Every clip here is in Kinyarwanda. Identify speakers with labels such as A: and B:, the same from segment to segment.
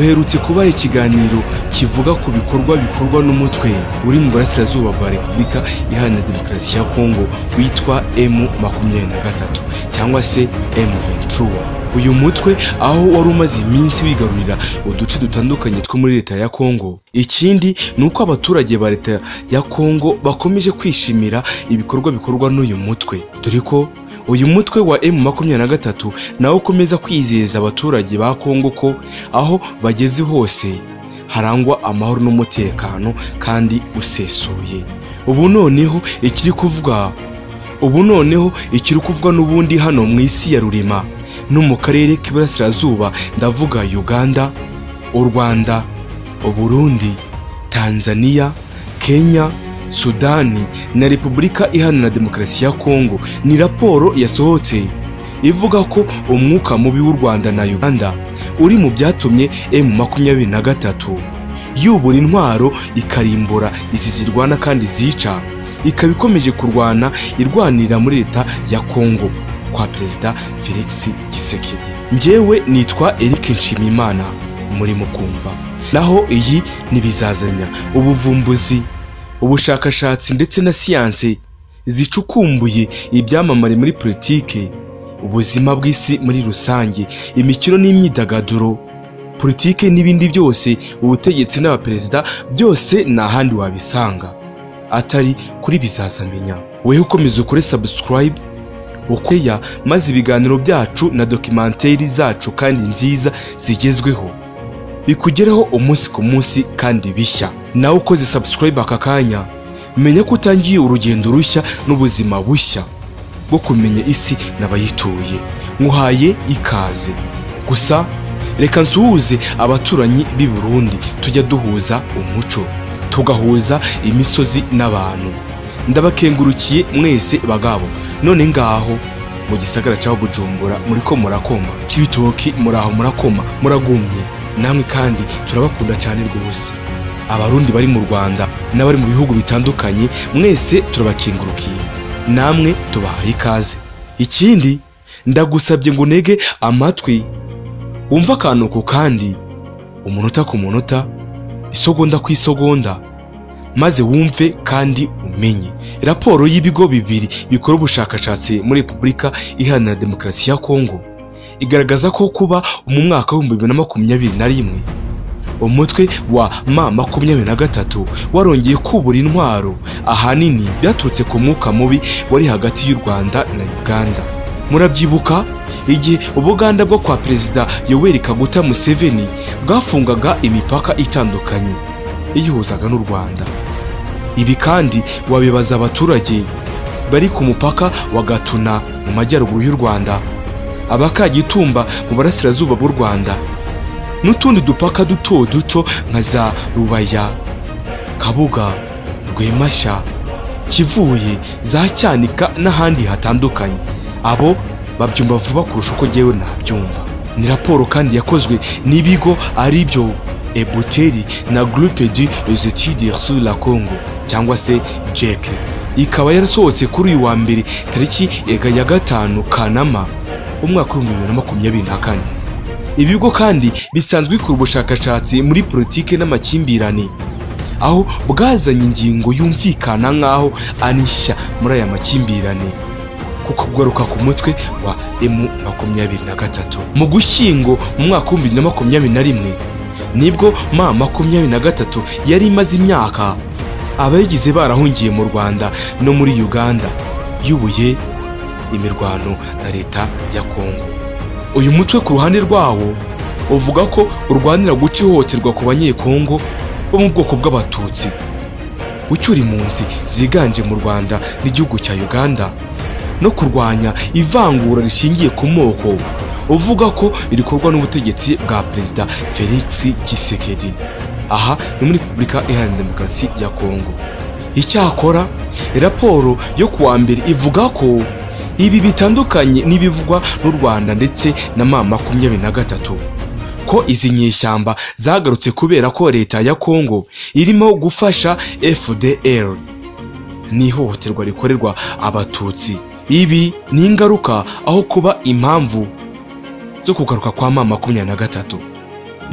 A: duherutse kubaha ikiganiro kivuga ku bikorwa bikorwa n'umutwe uri mu burasirazuba bwa Repubulika Iharanira Demokarasi ya Kongo witwa M23 cyangwa se M23. Uyu mutwe aho wari umaze iminsi wigarurira uduce dutandukanye two muri leta ya Kongo. Ikindi nuko abaturage ba leta ya Kongo bakomeje kwishimira ibikorwa bikorwa n'uyu mutwe, dore ko uyu mutwe wa M23 nawo ukomeza kwizeza abaturage ba Kongo ko aho bageze hose harangwa amahoro n'umutekano kandi usesuye. Ubu noneho ikiri kuvugwa n'ubundi hano mu isi ya rurema no mu karere k'iburasirazuba, ndavuga Uganda, u Rwanda, Burundi, Tanzania, Kenya, Sudani na Repubulika Iharanira Demokarasi ya Kongo. Ni raporo yasohotse ivuga ko umwuka mubi w'u Rwanda na Uganda uri mu byatumye M23 yubura intwaro ikarimbura izi zirwana kandi zica, ikaba ikomeje kurwana irwanira muri leta ya Kongo kwa Perezida Felix Tshisekedi. Njyewe nitwa Eric Nshimiyimana muri mukumva, naho iyi nibizazanya ubuvumbuzi, ubushakashatsi ndetse na siyanse zicukumbuye ibyamamare muri politike, ubuzima bw'isi muri rusange, imikino n'imyidagaduro, politike n'ibindi byose, ubutegetsi n'abaperezida, byose nta handi wabisanga atari kuri bizazamenya. Weho ukomeza ukore subscribe ukweya, maze ibiganiro byacu na documentary zacu kandi nziza zigezweho bikugereho umunsi ku munsi kandi bishya. Nawe ukoze subscribe aka kanya, menya ko utangiye urugendo rushya n'ubuzima bushya bwo kumenya isi n'abayituye. Nguhaye ikaze. Gusa reka nsuhuze abaturanyi b'i Burundi, tujya duhuza umuco, tugahuza imisozi n'abantu. Ndabakengurukiye mwese bagabo. None ngaho mu gisagara cya Bujumbura muriko murakoma, Cibitoki muraho murakoma, muragumye namwe kandi turabakunda cyane rwose. Abarundi bari mu Rwanda n'abari mu bihugu bitandukanye, mwese turabakengurukiye, namwe tubahaye ikaze. Ikindi ndagusabye ngo nege amatwi wumva akantu ku kandi, umunota ku munota, isogonda ku isogonda, maze wumve kandi umenye. Raporo y'ibigo bibiri bikora ubushakashatsi muri Repubulika Iharanira Demokarasi ya Kongo igaragaza ko kuba mu mwaka wa 2021 umutwe wa M23 warongeye kubura intwaro, ahanini byaturutse ku mwuka mubi wari hagati y'u Rwanda na Uganda. Murabyibuka igihe Ubuganda bwo kwa Perezida Yoweri Kaguta Museveni bwafungaga imipaka itandukanye iyihuzaga n'u Rwanda. Ibi kandi wabibaza abaturage bari ku mupaka wa Gatuna mu majyaruguru y'u Rwanda, Abakagitumba mu burasirazuba bw'u Rwanda, n'utundi dupaka duto duto nka za Rubaya, Kabuga, Rwemashya, Kivuye, za Cyanika n'ahandi hatandukanye. Abo babyumva vuba kurusha uko jyewe nabyumva. Ni raporo kandi yakozwe n'ibigo ari byo Ebuteri na Groupe des études sur la Congo cyangwa se JEC. Ikaba yarasohotse kuri uyu wa mbere tariki ya 5 Kanama umwaka wa 2024. Ibigo kandi bisanzwe bikora ubushakashatsi muri politike n'amakimbirane, aho bwazanye ingingo yumvikana nkaho anishya muri aya makimbirane kuko kugaruka ku mutwe wa M23. Mu Gushyingo mu mwaka wa 2021 nibwo M23 yari imaze imyaka abayigize barahungiye mu Rwanda no muri Uganda, yubuye imirwano na leta ya Kongo. Uyu mutwe ku ruhande rwawo uvuga ko urwanira guca ihohoterwa ku banyekongo bo mu bwoko bw'abatutsi, ucyura impunzi ziganje mu Rwanda n'igihugu cya Uganda, no kurwanya ivangura rishingiye ku moko, uvuga ko irikorwa n'ubutegetsi bwa Perezida Felix Tshisekedi. Aha ni muri Repubulika Iharanira Demokarasi ya Kongo. Icyakora raporo yo kuwa mbere ivuga ko ibi bitandukanye n'ibivugwa n'u Rwanda ndetse na M23, ko izi nyeshyamba zagarutse kubera ko leta ya Kongo irimo gufasha FDL n'ihohoterwa rikorerwa abatutsi. Ibi ni ingaruka aho kuba impamvu zo kugaruka kwa M23.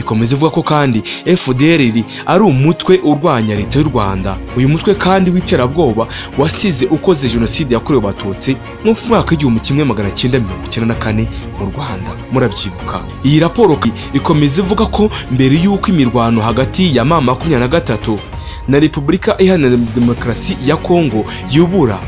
A: ikomeza ivuga ko kandi FDLR ari umutwe urwanya leta y'u Rwanda. Uyu mutwe kandi w'iterabwoba wasize ukoze jenoside yakorewe abatutsi mu mwaka w'1994 mu Rwanda, murabyibuka. Iyi raporo ikomeza ivuga ko mbere y'uko imirwano hagati ya M23 na Repubulika Iharanira Demokarasi ya Kongo yubura,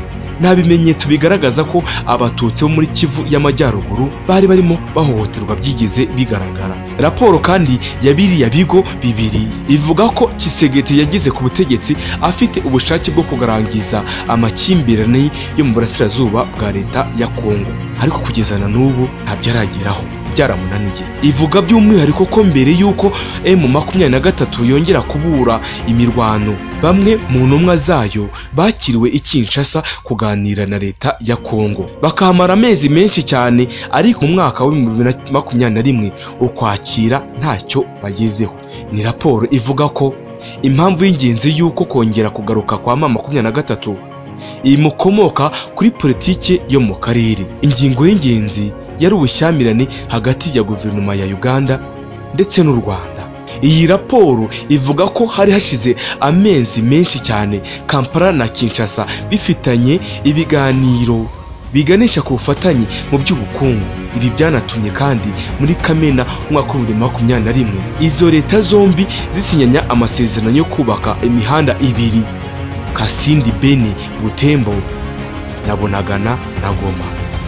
A: nta bimenyetso bigaragaza ko abatutsi bo muri Kivu y'Amajyaruguru bari barimo bahohoterwa byigeze bigaragara. Raporo kandi ya biriya bigo bibiri ivuga ko Tshisekedi yageze ku butegetsi afite ubushake bwo kugarangiza amakimbirane yo mu burasirazuba bwa leta ya Kongo, ariko kugeza na n'ubu ntabyo arageraho, byaramunaniye. Ivuga by'umwihariko ko mbere y'uko M23 yongera kubura imirwano, bamwe mu ntumwa zayo bakiriwe i Kinshasa kuganira na leta ya Kongo, bakahamara amezi menshi cyane, ariko mu mwaka wa 2021 ukwakira ntacyo bagezeho. Ni raporo ivuga ko impamvu y'ingenzi y'uko kongera kugaruka kwa M23 imukomoka kuri politike yo mu karere. Ingingo y'ingenzi yari ubushyamirane hagati ya guverinoma ya Uganda ndetse n'u Rwanda. Iyi raporo ivuga ko hari hashize amezi menshi cyane Kampala na Kinshasa bifitanye ibiganiro biganisha ku bufatanye mu by'ubukungu. Ibi byanatumye kandi muri Kamena umwaka wa 2021 izo leta zombi zisinyanya amasezerano yo kubaka imihanda ibiri, Kasindi Beni Butembo na Bunagana na Goma.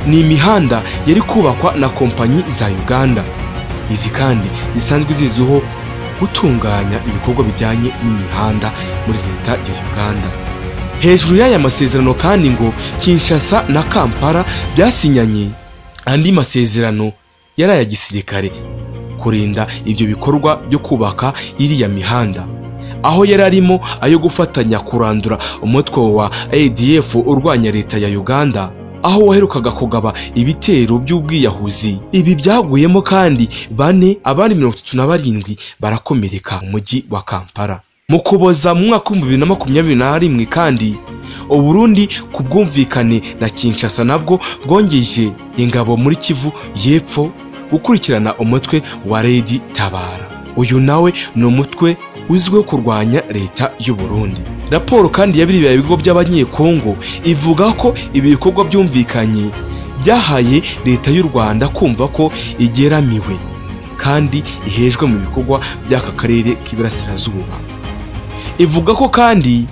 A: Ni imihanda yari kubakwa na kompanyi za Uganda. Izi kandi zisanzwe ziziho gutunganya ibikorwa bijyanye n'imihanda muri leta ya Uganda. Hejuru y'aya masezerano kandi ngo Kinshasa na Kampala byasinyanye andi masezerano yari aya gisirikare kurinda ibyo bikorwa byo kubaka iriya mihanda, aho yari arimo ayo gufatanya kurandura umutwe wa ADF urwanya leta ya Uganda, aho waherukaga kugaba ibitero by'ubwiyahuzi. Ibi byaguyemo kandi bane, abandi 37 barakomereka mu mujyi wa Kampala. Mu Kuboza mu mwaka wa 2021 kandi Uburundi ku bwumvikane na Kinshasa nabwo bwongeje ingabo muri Kivu y'Epfo gukurikirana umutwe wa Red Tabara. Uyu nawe ni umutwe uzwiho kurwanya leta y'u Burundi. Raporo kandi ya biriya bigo by'abanyekongo ivuga ko ibi bikorwa byumvikanye byahaye leta y'u Rwanda kumva ko igeramiwe kandi ihejwe mu bikorwa by'aka karere k'Iburasirazuba. Ivuga ko kandi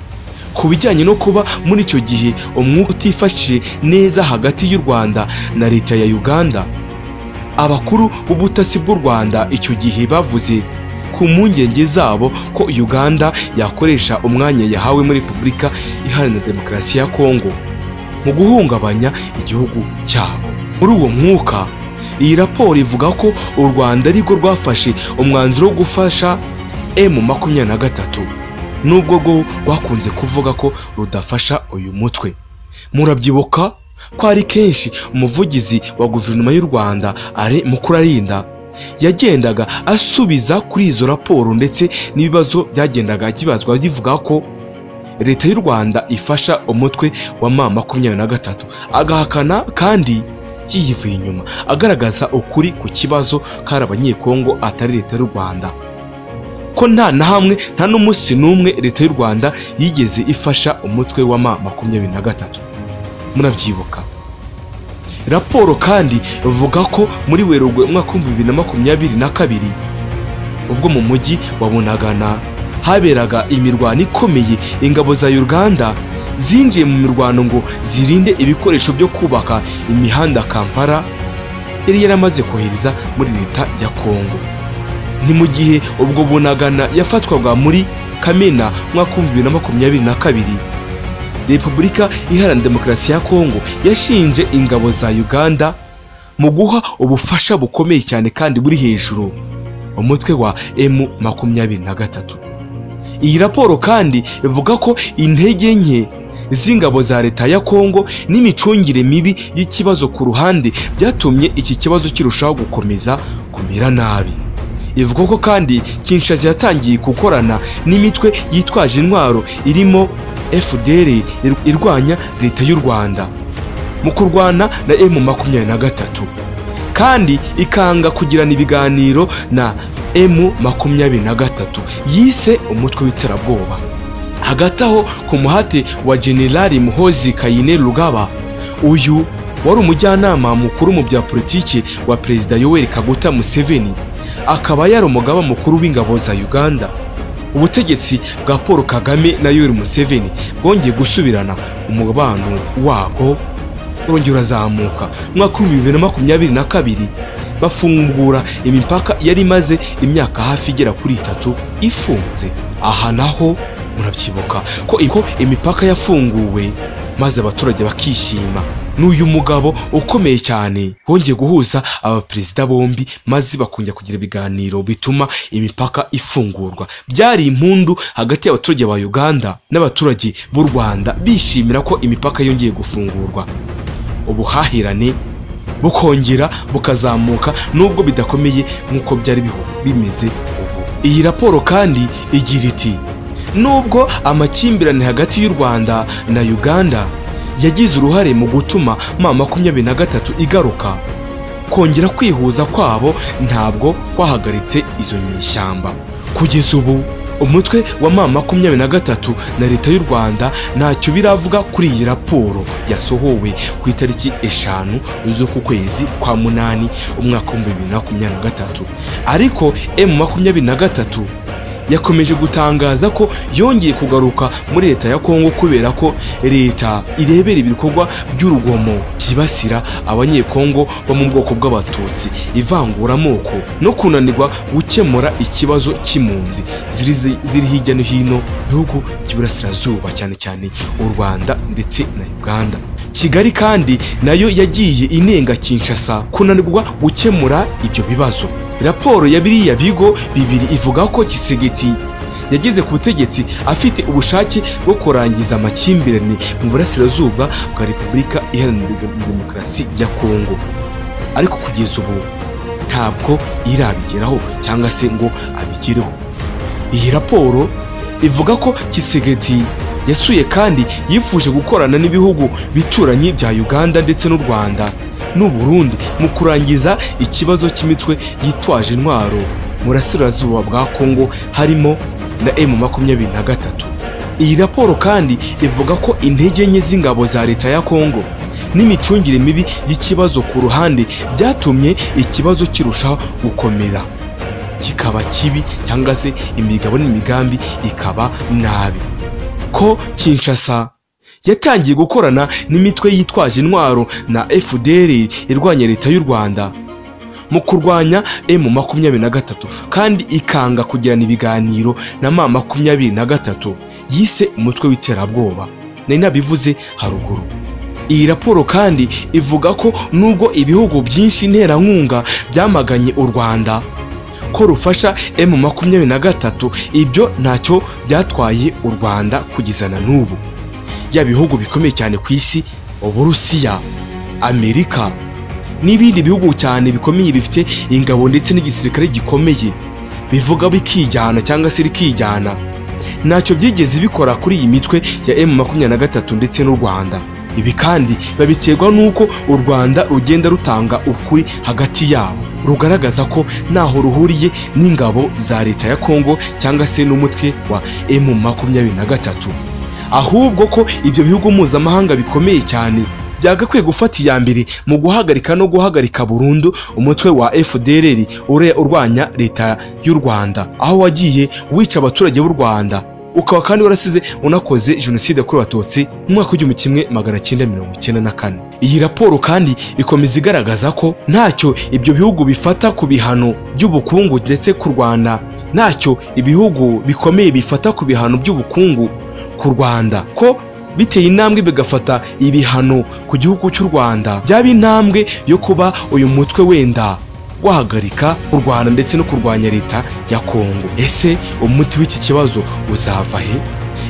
A: ku bijyanye no kuba muri icyo gihe umwuka utifashije neza hagati y'u Rwanda na leta ya Uganda, abakuru b'ubutasi bw'u Rwanda icyo gihe bavuze ku mpungenge zabo ko Uganda yakoresha umwanya yahawe muri Repubulika Iharanira Demokarasi ya Kongo mu guhungabanya igihugu cyabo. Muri uwo mwuka, iyi raporo ivuga ko u Rwanda ariko rwafashe umwanzuro wo gufasha M23, nubwo rwo rwakunze kuvuga ko rudafasha uyu mutwe. Murabyibuka ko ari kenshi umuvugizi wa guverinoma y'u Rwanda Alain Mukurarinda yagendaga asubiza kuri izo raporo ndetse n'ibibazo byagendaga kibazwa bivuga ko leta y'u Rwanda ifasha umutwe wa M23, agahakana kandi yivuye inyuma agaragaza ukuri ku kibazo kari abanyekongo atari leta y'u Rwanda, ko nta na hamwe nta n'umunsi n'umwe leta y'u Rwanda yigeze ifasha umutwe wa M23. Murabyibuka. Raporo kandi ivuga ko muri Werurwe umwaka wa 2022 ubwo mu mujyi wa Bunagana haberaga imirwano ikomeye, ingabo za Uganda zinjiye mu mirwano ngo zirinde ibikoresho byo kubaka imihanda Kampala yari yaramaze kohereza muri leta ya Kongo. Ni mu gihe ubwo Bunagana yafatwaga muri Kamena umwaka wa 2022, Repubulika Iharanira Demokarasi ya Kongo yashinje ingabo za Uganda mu guha ubufasha bukomeye cyane kandi buri hejuru umutwe wa M23. Iyi raporo kandi ivuga ko intege nke z'ingabo za leta ya Kongo n'imicungire mibi y'ikibazo ku ruhande byatumye iki kibazo kirushaho gukomeza kumera nabi. Ivuga ko kandi Kinshasa yatangiye gukorana n'imitwe yitwaje intwaro irimo FDLR irwanya leta y'u Rwanda mu kurwana na M23. kandi ikanga kugirana ibiganiro na M23 yise umutwe w'iterabwoba. Hagati aho ku muhate wa Generali Muhoozi Kainerugaba, uyu wari umujyanama mukuru mu bya politiki wa Perezida Yoweri Kaguta Museveni, akaba yari umugaba mukuru w'ingabo za Uganda. Ubutegetsi bwa Paul Kagame na Yoweri Museveni bwongeye gusubirana, umubano wabo urongera urazamuka. Mwaka wa 2022 bafungura imipaka yari imaze imyaka hafi igera kuri 3 ifunze. Aha naho murabyibuka ko imipaka yafunguwe maze abaturage bakishima. N'uyu mugabo ukomeye cyane wongeye guhuza abaperezida bombi maze bakongera kugira ibiganiro bituma imipaka ifungurwa. Byari impundu hagati y'abaturage ba Uganda n'abaturage b'u Rwanda bishimira ko imipaka yongeye gufungurwa. Ubuhahirane bukongera bukazamuka nubwo bidakomeye nk'uko byari bimeze ubu. Iyi raporo kandi igira iti nubwo amakimbirane hagati y'u Rwanda na Uganda yagize uruhare mu gutuma M23 igaruka, kongera kwihuza kwabo ntabwo kwahagaritse izo nyeshyamba. Kugeza ubu umutwe wa M23 na leta y'u Rwanda ntacyo biravuga kuri iyi raporo yasohowe ku itariki 5 z'uku kwezi kwa 8 umwaka wa 2023. Ariko M23 yakomeje gutangaza ko yongeye kugaruka muri leta ya Kongo kubera ko leta irebera ibikorwa by'urugomo byibasira abanyekongo bo mu bwoko bw'abatutsi, ivangura amoko no kunanirwa gukemura ikibazo cy'impunzi ziri hirya no hino bihugu by'Iburasirazuba, cyane cyane u Rwanda ndetse na Uganda. Kigali kandi nayo yagiye inenga Kinshasa kunanirwa gukemura ibyo bibazo. Raporo ya biriya bigo bibiri ivuga ko Tshisekedi yageze ku butegetsi afite ubushake bwo kurangiza amakimbirane mu burasirazuba bwa Repubulika Iharanira Demokarasi ya Kongo, ariko kugeza ubu ntabwo irabigeraho cyangwa se ngo abigereho. Iyi raporo ivuga ko Tshisekedi yasuye kandi yifuje gukorana n'ibihugu bituranye bya Uganda ndetse n'u Rwanda n'u Burundi mu kurangiza ikibazo cy'imitwe yitwaje intwaro mu burasirazuba bwa Kongo harimo na M23. Iyi raporo kandi ivuga ko intege nke z'ingabo za leta ya Kongo n'imicungire mibi y'ikibazo ku ruhande byatumye ikibazo kirushaho gukomera, kikaba kibi cyangwa se imigabo n'imigambi ikaba nabi. Ko Kinshasa yatangiye gukorana n'imitwe yitwaje intwaro na FDL irwanya leta y'u Rwanda mu kurwanya M23 kandi ikanga kugirana ibiganiro na M23 yise umutwe w'iterabwoba. Nari nabivuze haruguru. Iyi raporo kandi ivuga ko nubwo ibihugu byinshi nterankunga byamaganye u Rwanda ko rufasha M23, ibyo ntacyo byatwaye u Rwanda kugeza na n'ubu. Ya bihugu bikomeye cyane ku isi, Uburusiya, Amerika n'ibindi bihugu cyane bikomeye bifite ingabo ndetse n'igisirikare gikomeye bivuga bikijyana cyangwa se rikijyana, ntacyo byigeze bikora kuri iyi mitwe ya M23 ndetse n'u Rwanda. Ibi kandi babiterwa nuko u Rwanda rugenda rutanga ukuri hagati yabo, rugaragaza ko naho ruhuriye n'ingabo za leta ya Kongo cyangwa se n'umutwe wa M23, ahubwo ko ibyo bihugu mpuzamahanga bikomeye cyane byagakwiye gufata iya mbere mu guhagarika no guhagarika burundu umutwe wa FDLR urwanya leta y'u Rwanda, aho wagiye wica abaturage b'u Rwanda, ukaba kandi warasize unakoze jenoside kuri Abatutsi mu mwaka wa 1994. Iyi raporo kandi ikomeza igaragaza ko ntacyo ibyo bihugu bifata ku bihano by'ubukungu ndetse ku Rwanda, ntacyo ibihugu bikomeye bifata ku bihano by'ubukungu ku Rwanda, ko biteye intambwe bigafata ibihano ku gihugu cy'u Rwanda byaba intambwe yo kuba uyu mutwe wenda guhagarika u Rwanda ndetse no kurwanya leta ya Kongo. Ese umuti w'iki kibazo uzava he?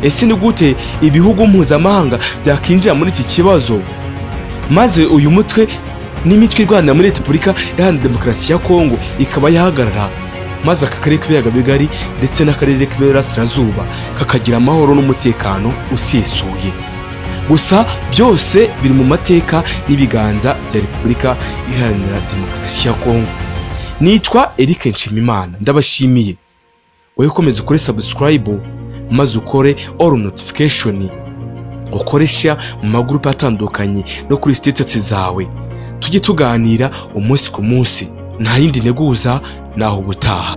A: Ese ni gute ibihugu mpuzamahanga byakinjira muri iki kibazo maze uyu mutwe n'imitwe irwanira muri Repubulika Iharanira Demokarasi ya Kongo ikaba yahagarara, maze aka karere k'ibiyaga bigari ndetse n'akarere k'Iburasirazuba kakagira amahoro n'umutekano usesuye? gusa byose biri mu mateka n'ibiganza bya Repubulika Iharanira Demokarasi ya Kongo. Nitwa Eric Nshimiyimana, ndabashimiye. Wowe komeza ukore subscribe maze ukore all notification, ukoresha mu magroup atandukanye no kuri status zawe, tujye tuganira umunsi ku munsi. Nta yindi nteguza naho ubutaha.